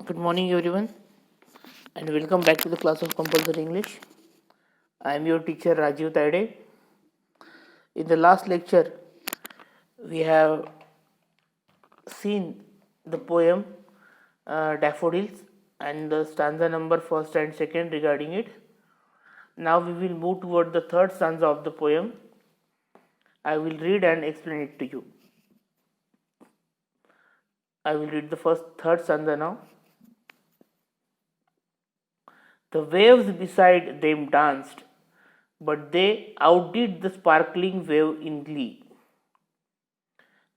Good morning, everyone, and welcome back to the class of compulsory English. I am your teacher Rajiv Taide. In the last lecture, we have seen the poem Daffodils and the stanza number first and second regarding it. Now we will move toward the third stanza of the poem. I will read and explain it to you. I will read the third stanza now. The waves beside them danced, but they outdid the sparkling wave in glee.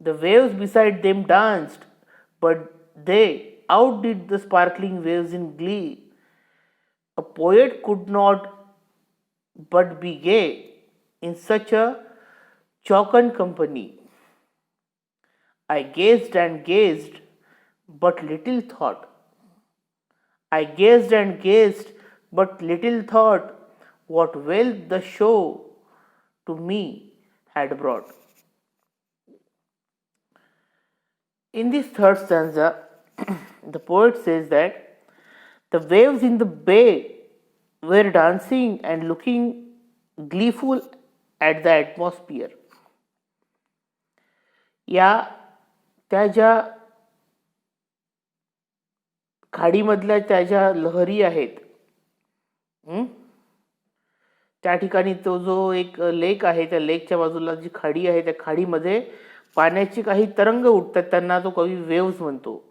The waves beside them danced, but they outdid the sparkling waves in glee. A poet could not but be gay in such a jocund company. I gazed and gazed, but little thought. I gazed and gazed, but little thought what wealth the show to me had brought. In this third stanza, the poet says that the waves in the bay were dancing and looking gleeful at the atmosphere. या त्या ज्या खाडीमधल्या त्या ज्या लहरी आहेत, त्या ठिकाणी तो जो एक लेक आहे, त्या लेकच्या बाजूला जी खाडी आहे, त्या खाडीमध्ये पाण्याची काही तरंग उठतात, त्यांना तो कवी वेव्स म्हणतो.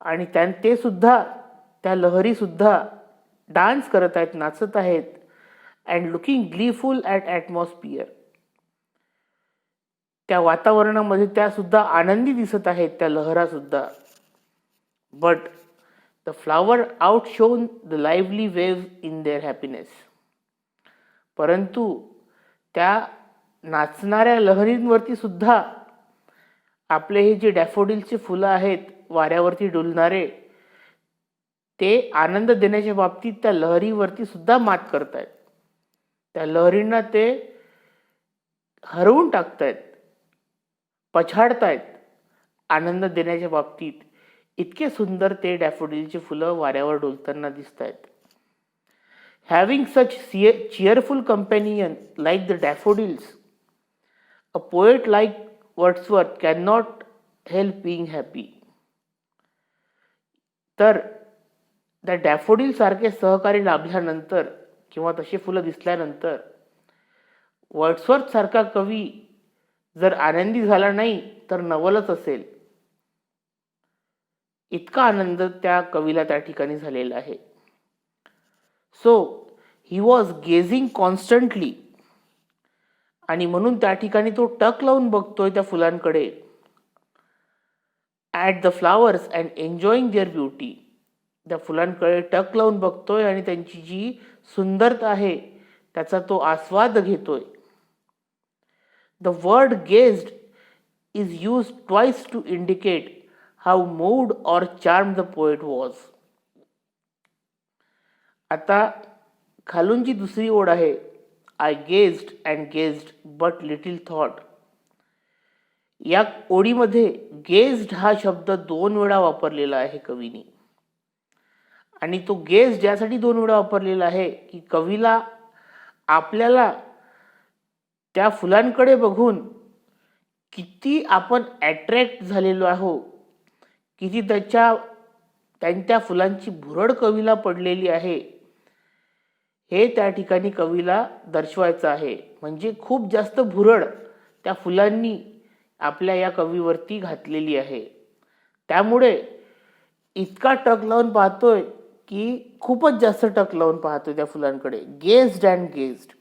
आणि ते सुद्धा, त्या लहरी सुद्धा डान्स करत आहेत, नाचत आहेत. And looking gleeful at atmosphere, त्या वातावरणामध्ये त्या सुद्धा आनंदी दिसत आहेत, त्या लहरा सुद्धा. But the flower out shown the lively wave in their happiness. परंतु त्या नाचणाऱ्या लहरींवरती सुद्धा आपले हे जे डॅफोडिलचे फुलं आहेत, वाऱ्यावरती डुलणारे, ते आनंद देण्याच्या बाबतीत त्या लहरीवरती सुद्धा मात करतायत. त्या लहरींना ते हरवून टाकतायत, पछाडतायत आनंद देण्याच्या बाबतीत. इतके सुंदर ते डॅफोडिलचे फुलं वाऱ्यावर डोलताना दिसत आहेत. Having such cheerful companion like the daffodils, a poet like Wordsworth cannot help being happy. तर त्या डॅफोडिल सारखे सहकारी लाभल्यानंतर किंवा तशी फुलं दिसल्यानंतर वर्ड्सवर्थ सारखा कवी जर आनंदी झाला नाही तर नवलच असेल. इतका आनंद त्या कवीला त्या ठिकाणी झालेला आहे. So he was gazing constantly, आणि म्हणून त्या ठिकाणी तो टक लावून बघतोय त्या फुलांकडे. At the flowers and enjoying their beauty, त्या फुलांकडे टक लावून बघतोय आणि त्यांची जी सुंदरता आहे त्याचा तो आस्वाद घेतोय. The word gazed is used twice to indicate how moved or charm the poet was. आता खालून जी दुसरी ओढ आहे, I gazed and gazed but little thought, या ओढीमध्ये गेज्ड हा शब्द 2 वेळा वापरलेला आहे कवीनी. आणि तो गेज्ड यासाठी 2 वेळा वापरलेला आहे की कवीला आपल्याला त्या फुलांकडे बघून किती आपण अट्रॅक्ट झालेलो आहो, किती त्या फुलांची भुरळ कवीला पडलेली आहे, हे त्या ठिकाणी कवीला दर्शवायचं आहे. म्हणजे खूप जास्त भुरळ त्या फुलांनी आपल्या या कवीवरती घातलेली आहे. त्यामुळे इतका टक लावून पाहतोय की खूपच जास्त टक लावून पाहतोय त्या फुलांकडे. गेज्ड अँड गेज्ड,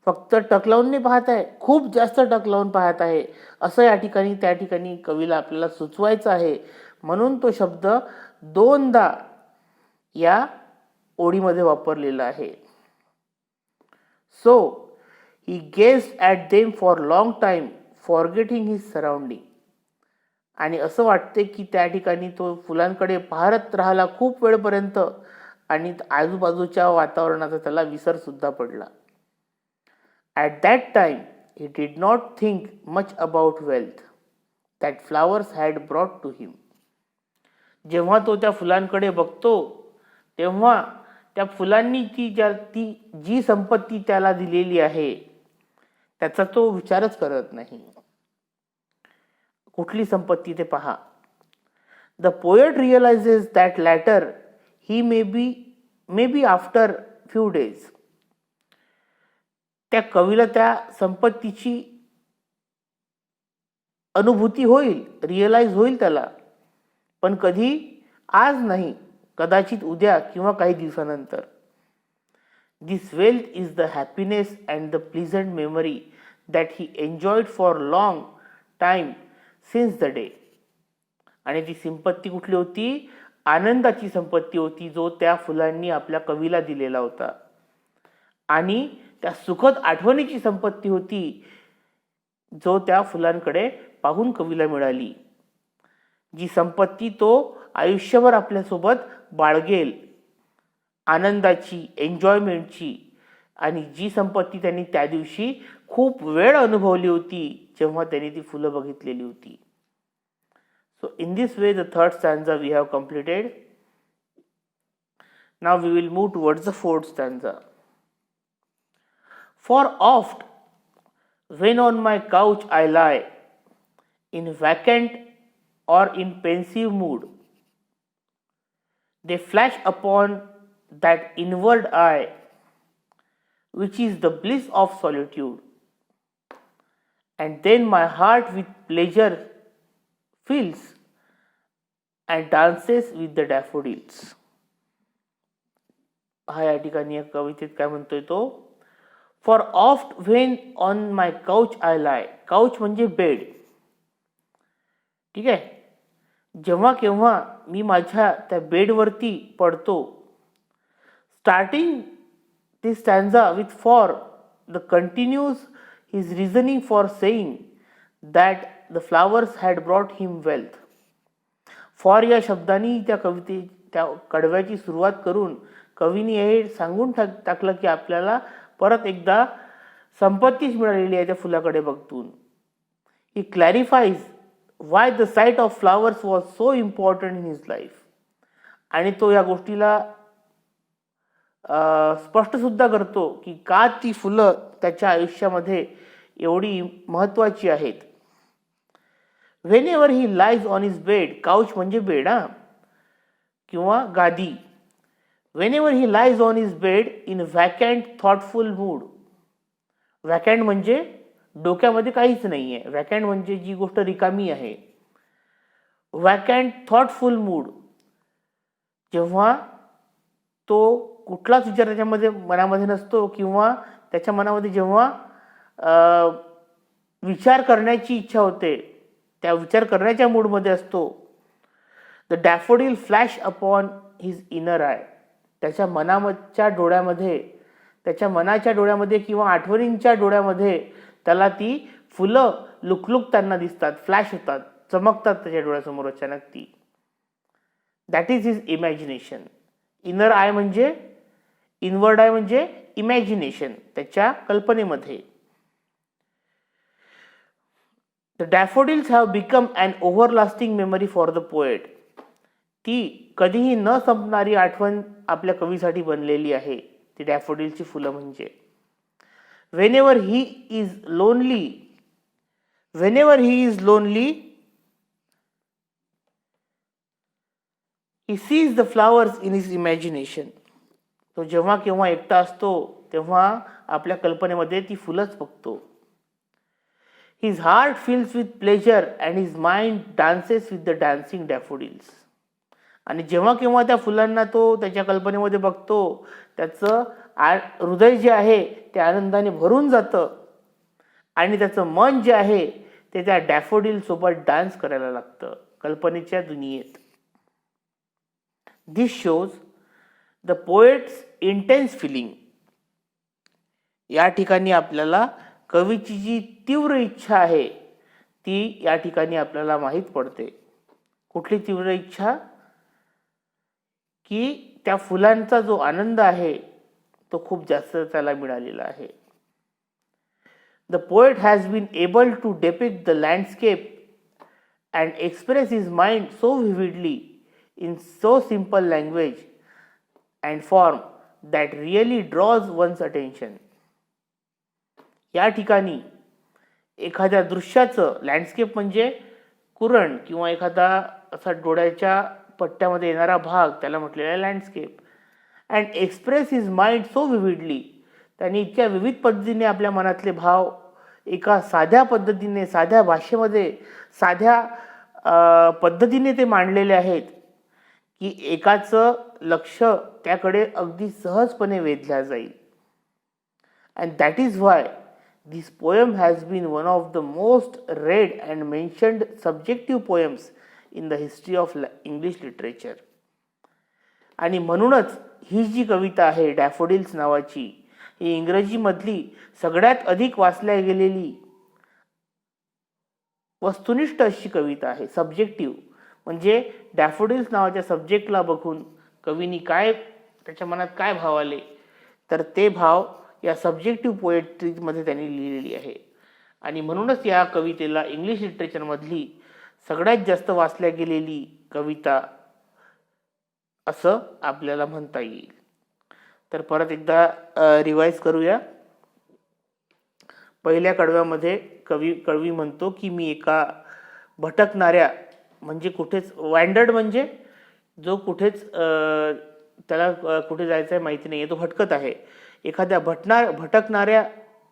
फक्त टक लावून नाही पाहत आहे, खूप जास्त टक लावून पाहत आहे, असं या ठिकाणी त्या ठिकाणी कवीला आपल्याला सुचवायचं आहे. म्हणून तो शब्द 2दा या ओळीमध्ये वापरलेला आहे. So he gazed at them for long time forgetting his surrounding. आणि असं वाटते की त्या ठिकाणी तो फुलांकडे पाहत राहिला खूप वेळपर्यंत आणि आजूबाजूच्या वातावरणाचा त्याला विसर सुद्धा पडला. At that time he did not think much about wealth that flowers had brought to him. जेव्हा तो त्या फुलांकडे बघतो तेव्हा त्या फुलांनी ती जी संपत्ती त्याला दिलेली आहे त्याचा तो विचारच करत नाही. कुठली संपत्ती ते पहा. The poet realises that later he may be after few days. त्या कवीला त्या संपत्तीची अनुभूती होईल, रिअलाइज होईल त्याला, पण कधी आज नाही, कदाचित उद्या किंवा काही दिवसानंतर. This wealth is the happiness and the pleasant memory that he enjoyed for long time since the day. आणि ती संपत्ती कुठली होती? आनंदाची संपत्ती होती, जो त्या फुलांनी आपल्या कवीला दिलेला होता. आणि त्या सुखद आठवणीची संपत्ती होती, जो त्या फुलांकडे पाहून कवीला मिळाली. जी संपत्ती तो आयुष्यभर आपल्यासोबत बाळगेल, आनंदाची, एन्जॉयमेंटची. आणि जी संपत्ती त्यांनी त्या दिवशी खूप वेळ अनुभवली होती, जेव्हा त्यांनी ती फुलं बघितलेली होती. So in this way the third stanza we have completed. Now we will move towards the fourth stanza. For oft when on my couch I lie, in vacant or in pensive mood, they flash upon that inward eye, which is the bliss of solitude. And then my heart with pleasure fills and dances with the daffodils. हा या ठिकाणी कवितेत काय म्हणतोय तो? For oft when on my couch I lie. Couch म्हणजे bed. ठीक आहे. जेव्हा केव्हा मी माझ्या त्या बेडवरती पडतो. Starting this stanza with for, the continues his reasoning for saying that the flowers had brought him wealth. For या शब्दानी त्या कडव्याची सुरुवात करून कवीने हे सांगून टाकलं की आपल्याला परत एकदा संपत्तीच मिळालेली आहे त्या फुलाकडे बघतून. He clarifies why the sight of flowers was so important in his life. आणि तो या गोष्टीला स्पष्ट सुद्धा करतो की का ती फुलं त्याच्या आयुष्यामध्ये एवढी महत्वाची आहेत. Whenever he lies on his bed. Couch म्हणजे बेड किंवा गादी. Whenever he lies on his bed in vacant thoughtful mood. Vacant म्हणजे डोक्यामध्ये काहीच नाही आहे. व्हॅकंट म्हणजे जी गोष्ट रिकामी आहे. Vacant thoughtful mood. जेव्हा तो कुठलाच विचार त्याच्यामध्ये मनामध्ये नसतो किंवा त्याच्या मनामध्ये जेव्हा विचार करण्याची इच्छा होते, त्या विचार करण्याच्या मूडमध्ये असतो. The daffodil flash upon his inner eye. त्याच्या मनाच्या डोळ्यामध्ये किंवा आठवणींच्या डोळ्यामध्ये त्याला ती फुलं लुकलुकताना दिसतात, फ्लॅश होतात, चमकतात त्याच्या डोळ्यासमोर अचानक ती. That is his imagination. Inner I म्हणजे, इनवर्ड आय म्हणजे इमॅजिनेशन, त्याच्या कल्पनेमध्ये. The daffodils have become an everlasting memory for the poet. ती कधीही न संपणारी आठवण आपल्या कवीसाठी बनलेली आहे, ती डॅफोडिलची फुलं म्हणजे. Whenever he is lonely, he sees the flowers in his imagination. तो जेव्हा केव्हा एकटा असतो तेव्हा आपल्या कल्पनेमध्ये ती फुलंच बघतो. His heart fills with pleasure and his mind dances with the dancing daffodils. आणि जेव्हा केव्हा त्या फुलांना तो त्याच्या कल्पनेमध्ये बघतो, त्याचं हृदय जे आहे ते आनंदाने भरून जातं आणि त्याचं मन जे आहे ते त्या डॅफोडिल सोबत डान्स करायला लागतं कल्पनेच्या दुनियेत. This shows the poet's intense feeling. या ठिकाणी आपल्याला कवीची जी तीव्र इच्छा आहे ती या ठिकाणी आपल्याला माहीत पडते. कुठली तीव्र इच्छा? की त्या फुलांचा जो आनंद आहे तो खूप जास्त त्याला मिळालेला आहे. The poet has been able to depict the landscape and express his mind so vividly in so simple language and form that really draws one's attention. या ठिकाणी एखाद्या दृश्याचं, लँडस्केप म्हणजे कुरण किंवा एखादा असा डोळ्याच्या पट्ट्यामध्ये येणारा भाग, त्याला म्हटलेला आहे landscape. And express his mind so vividly, त्यांनी इतक्या विविध पद्धतीने आपल्या मनातले भाव एका साध्या पद्धतीने, साध्या भाषेमध्ये, साध्या पद्धतीने ते मांडलेले आहेत की एकाचं लक्ष त्याकडे अगदी सहजपणे वेधल्या जाईल. And that is why this poem has been one of the most read and mentioned subjective poems in the history of English literature. आणि म्हणूनच ही जी कविता आहे डॅफोडिल्स नावाची, ही इंग्रजीमधली सगळ्यात अधिक वाचल्या गेलेली वस्तुनिष्ठ अशी कविता आहे. सब्जेक्टिव्ह म्हणजे डॅफोडिल्स नावाच्या सब्जेक्टला बघून कवीनी काय, त्याच्या मनात काय भाव आले, तर ते भाव या सब्जेक्टिव्ह पोएट्रीमध्ये त्यांनी लिहिलेली आहे. आणि म्हणूनच या कवितेला इंग्लिश लिटरेचरमधली सगळ्यात जास्त वाचल्या गेलेली कविता असं आपल्याला म्हणता येईल. तर परत एकदा रिवाइज करूया. पहिल्या कडव्यामध्ये कवी म्हणतो की मी एका भटकणाऱ्या, म्हणजे कुठेच, वँडर्ड म्हणजे जो कुठेच त्याला कुठे जायचं आहे माहिती नाही आहे, तो भटकत आहे. एखाद्या भटकणाऱ्या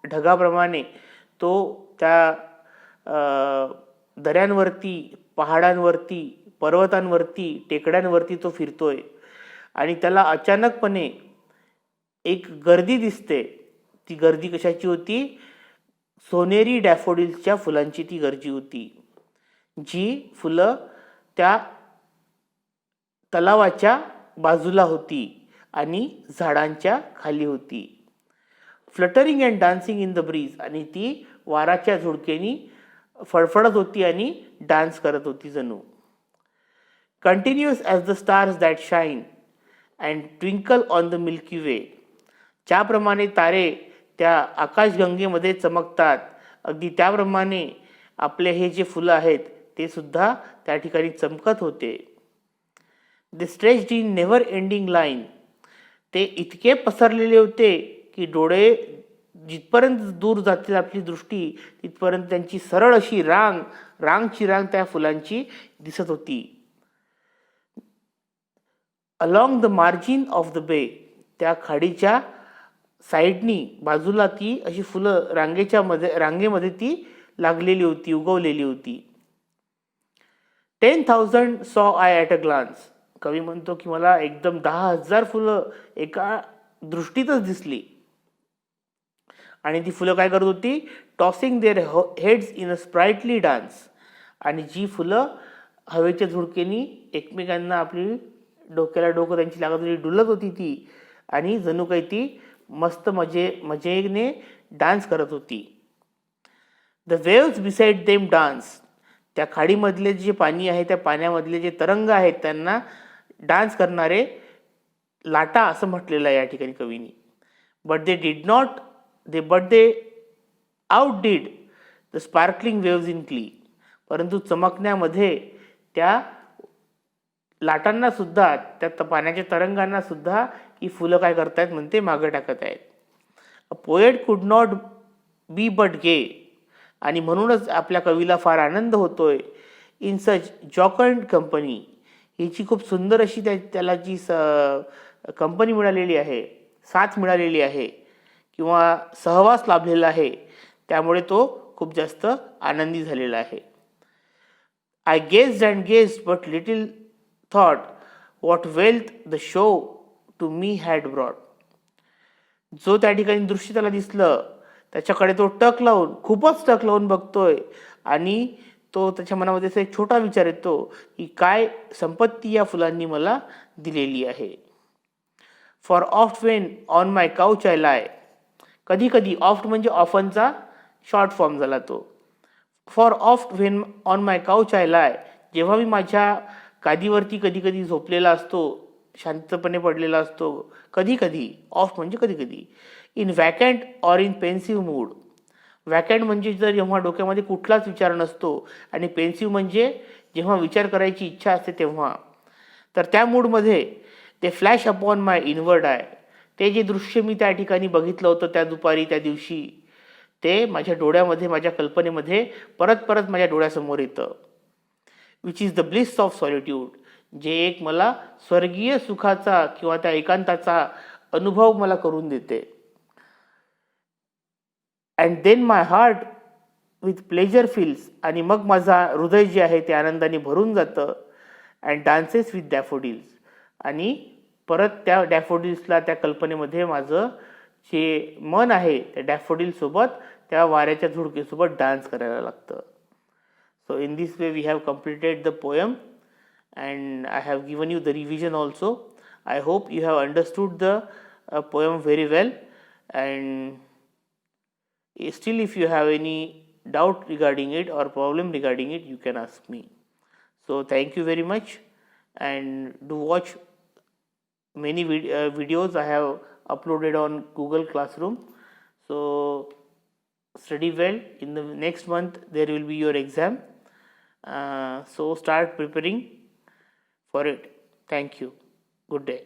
ढगाप्रमाणे तो त्या दऱ्यांवरती, पहाडांवरती, पर्वतांवरती, टेकड्यांवरती तो फिरतोय. आणि त्याला अचानकपणे एक गर्दी दिसते. ती गर्दी कशाची होती? सोनेरी डॅफोडिल्सच्या फुलांची ती गर्दी होती, जी फुलं त्या तलावाच्या बाजूला होती आणि झाडांच्या खाली होती. Fluttering and dancing in the breeze, आणि ती वाराच्या झुळकेनी फडफडत होती आणि डान्स करत होती जणू. Continuous as the stars that shine and twinkle on the Milky Way, ज्याप्रमाणे तारे त्या आकाशगंगेमध्ये चमकतात, अगदी त्याप्रमाणे आपले हे जे फुलं आहेत ते सुद्धा त्या ठिकाणी चमकत होते. They stretched in never ending line, ते इतके पसरलेले होते की डोळे जिथपर्यंत दूर जातील आपली दृष्टी, तिथपर्यंत त्यांची सरळ अशी रांगची रांग त्या फुलांची दिसत होती. Along the margin of the बे, त्या खाडीच्या साईडनी, बाजूला ती अशी फुलं रांगेमध्ये ती लागलेली होती, उगवलेली होती. 10,000 सॉ आय ॲट अ ग्लान्स, कवी म्हणतो की मला एकदम 10,000 फुलं एका दृष्टीतच दिसली. आणि ती फुलं काय करत होती? Tossing their heads in a sprightly dance, आणि जी फुलं हवेच्या झुळकेनी एकमेकांना आपली डोक्याला डोकं त्यांची लागत होती, डुलत होती ती, आणि जणू काही ती मस्त मजेने डान्स करत होती. The waves beside them dance, त्या खाडीमधले जे पाणी आहे, त्या पाण्यामधले जे तरंग आहेत त्यांना डान्स करणारे लाटा असं म्हटलेलं आहे या ठिकाणी कवीनी. But they outdid the sparkling waves in glee, परंतु चमकण्यामध्ये त्या लाटांना सुद्धा, त्या पाण्याच्या तरंगांना सुद्धा ही फुलं काय करतायत म्हणते, मागं टाकत आहेत. अ पोएट कुड नॉट बी बट गे, आणि म्हणूनच आपल्या कवीला फार आनंद होतोय. इन सच जॉकंड कंपनी, हिची खूप सुंदर अशी त्याला जी कंपनी मिळालेली आहे, साथ मिळालेली आहे किंवा सहवास लाभलेला आहे, त्यामुळे तो खूप जास्त आनंदी झालेला आहे. I gazed and gazed but little thought what wealth the show to me had brought, जो त्या ठिकाणी दृश्य त्याला दिसलं त्याच्याकडे तो खूपच टक लावून बघतोय, आणि तो त्याच्या मनामध्ये असा एक छोटा विचार येतो की काय संपत्ती या फुलांनी मला दिलेली आहे. For oft when on my couch I lie, कधी कधी, ऑफ्ट म्हणजे ऑफनचा शॉर्ट फॉर्म झाला तो. For oft when on my couch I lie, जेव्हा मी माझ्या गादीवरती कधी कधी झोपलेला असतो, शांतपणे पडलेला असतो, कधी कधी, ऑफ्ट म्हणजे कधी कधी. In vacant or in pensive mood, vacant म्हणजे जर जेव्हा डोक्यामध्ये कुठलाच विचार नसतो, आणि पेन्सिव्ह म्हणजे जेव्हा विचार करायची इच्छा असते तेव्हा. तर त्या मूडमध्ये ते flash upon my inward I, ते जे दृश्य मी त्या ठिकाणी बघितलं होतं त्या दुपारी त्या दिवशी, ते माझ्या डोळ्यामध्ये, माझ्या कल्पनेमध्ये परत परत माझ्या डोळ्यासमोर येतं. Which is the bliss of solitude, जे एक मला स्वर्गीय सुखाचा किंवा त्या एकांताचा अनुभव मला करून देते. And then my heart with pleasure fills, आणि मग माझा हृदय जे आहे ते आनंदाने भरून जातं. अँड डान्सेस विथ डॅफोडिल्स, आणि परत त्या डॅफोडिल्सला, त्या कल्पनेमध्ये माझं जे मन आहे त्या डॅफोडिलसोबत, त्या वाऱ्याच्या झुळकेसोबत डान्स करायला लागतं. So in this way we have completed the poem, and I have given you the revision also. I hope you have understood the poem very well, and still if you have any doubt regarding it or problem regarding it, you can ask me. So thank you very much, and do watch many videos I have uploaded on Google Classroom. So study well. In the next month there will be your exam. So start preparing for it. Thank you. Good day.